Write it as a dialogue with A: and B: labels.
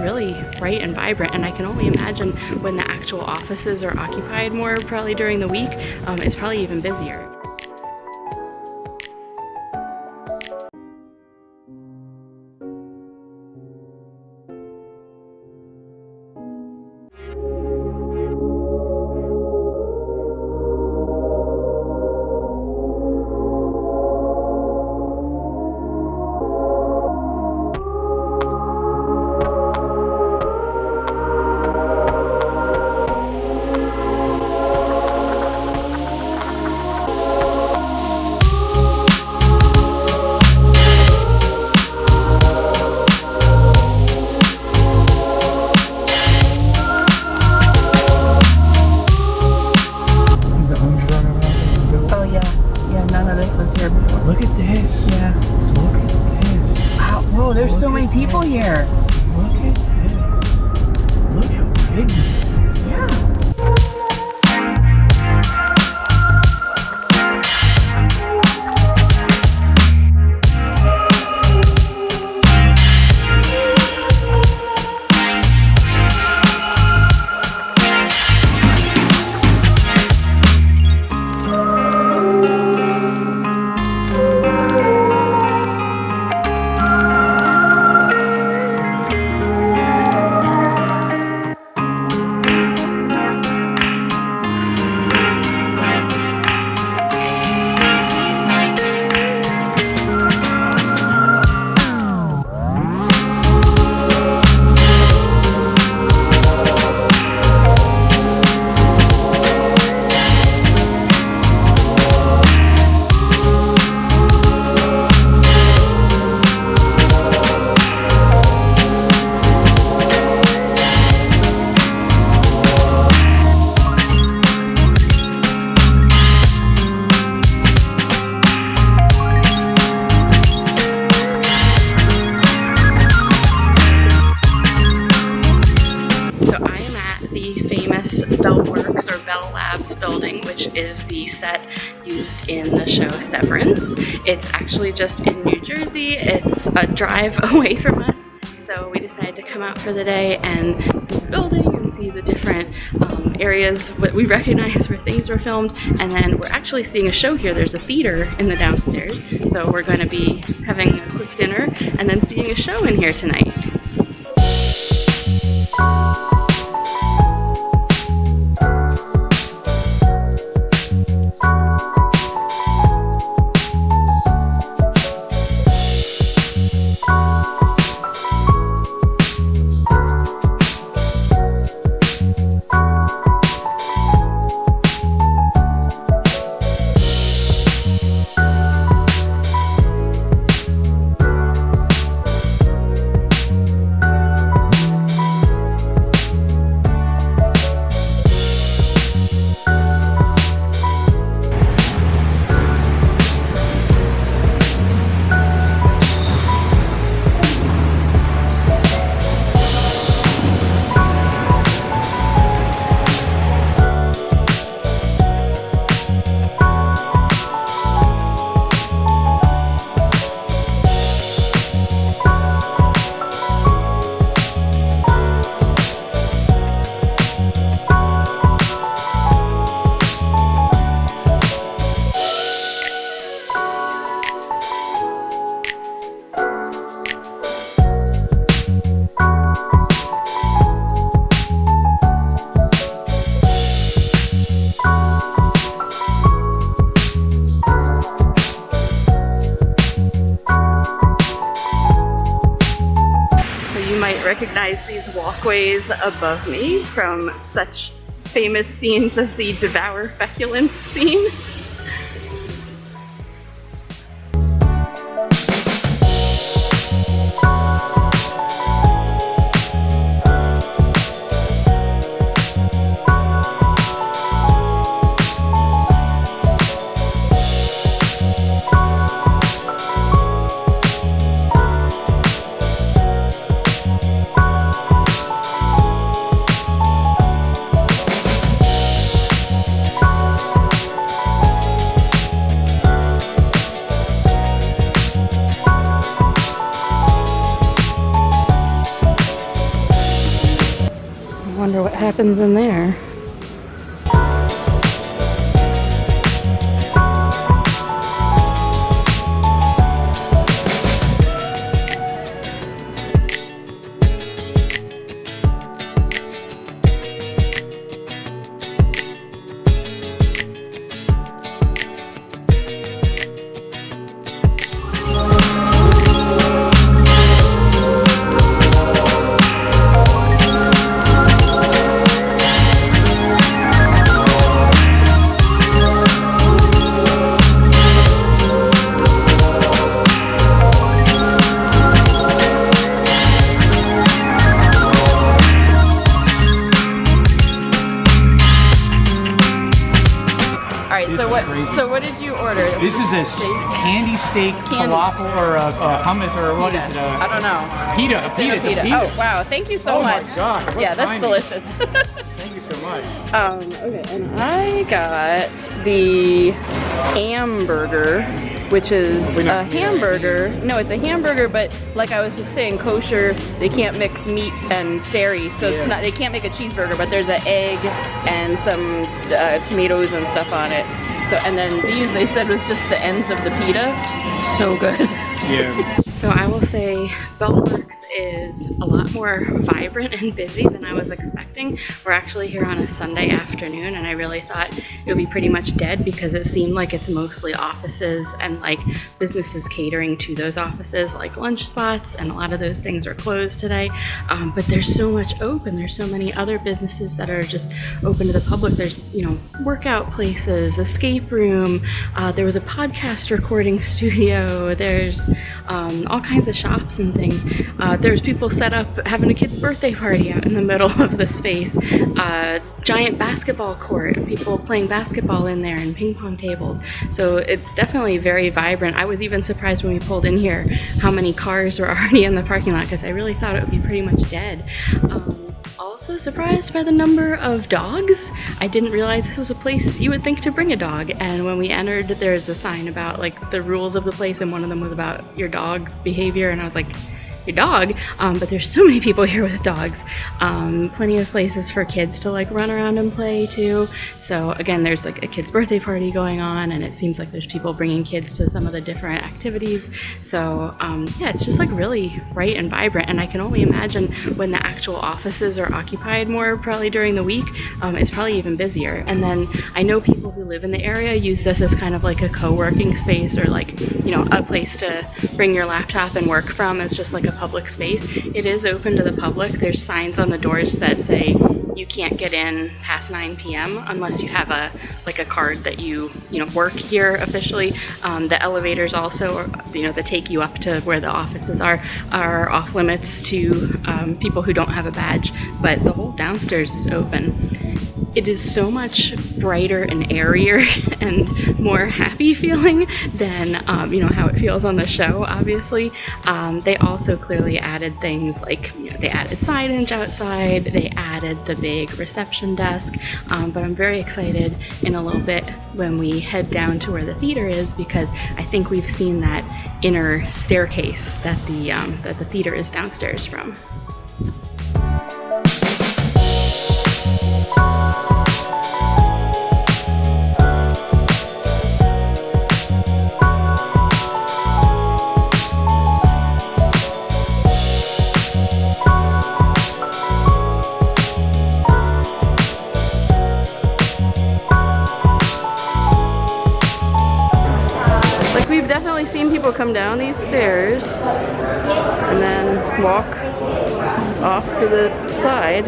A: really bright and vibrant, and I can only imagine when the actual offices are occupied more, probably during the week, it's probably even busier.
B: There's so many people here.
C: Look at this. Look how big this is.
B: Yeah.
A: Which is the set used in the show Severance. It's actually just in New Jersey. It's a drive away from us, so we decided to come out for the day and see the building and see the different areas what we recognize where things were filmed. And then we're actually seeing a show here. There's a theater in the downstairs, so we're going to be having a quick dinner and then seeing a show in here tonight. Recognize these walkways above me from such famous scenes as the Devour Feculence scene. wonder what happens in there. So what did you order?
C: This is a candy steak falafel or a hummus or what is it?
A: I don't know.
C: Pita. It's a pita.
A: Oh wow! Thank you so much.
C: Oh my God! What
A: yeah, that's
C: timing.
A: delicious.
C: Thank you so much.
A: Okay, and I got the hamburger, which is a hamburger. No, it's a hamburger, but like I was just saying, kosher. They can't mix meat and dairy, so it's not. They can't make a cheeseburger, but there's an egg and some tomatoes and stuff on it. So, and then these, they said, was just the ends of the pita. So good.
C: Yeah.
A: So I will say Beltworks is a lot more vibrant and busy than I was expecting. We're actually here on a Sunday afternoon, and I really thought it would be pretty much dead because it seemed like it's mostly offices and like businesses catering to those offices, like lunch spots, and a lot of those things are closed today. But there's so much open. There's so many other businesses that are just open to the public. There's, you know, workout places, escape room. There was a podcast recording studio. There's all kinds of shops and things. There's people set up having a kid's birthday party out in the middle of the space. Giant basketball court, people playing basketball in there, and ping pong tables. So it's definitely very vibrant. I was even surprised when we pulled in here how many cars were already in the parking lot because I really thought it would be pretty much dead. Also surprised by the number of dogs. I didn't realize this was a place you would think to bring a dog, and when we entered there's a sign about like the rules of the place, and one of them was about your dog's behavior, and I was like, your dog? But there's so many people here with dogs. Plenty of places for kids to like run around and play too. So again, there's like a kid's birthday party going on, and it seems like there's people bringing kids to some of the different activities. So yeah, it's just like really bright and vibrant, and I can only imagine when the actual offices are occupied more, probably during the week, it's probably even busier. And then I know people who live in the area use this as kind of like a co-working space, or like, you know, a place to bring your laptop and work from. It's just like a public space. It is open to the public. There's signs on the doors that say you can't get in past 9 p.m. unless you have a card that you work here officially. The elevators also, you know, that take you up to where the offices are off limits to people who don't have a badge, but the whole downstairs is open. It is so much brighter and airier and more happy feeling than you know, how it feels on the show, obviously. They also clearly added things like, you know, they added signage outside, they added the big reception desk, but I'm very excited in a little bit when we head down to where the theater is, because I think we've seen that inner staircase that the theater is downstairs from. We've definitely seen people come down these stairs and then walk off to the side.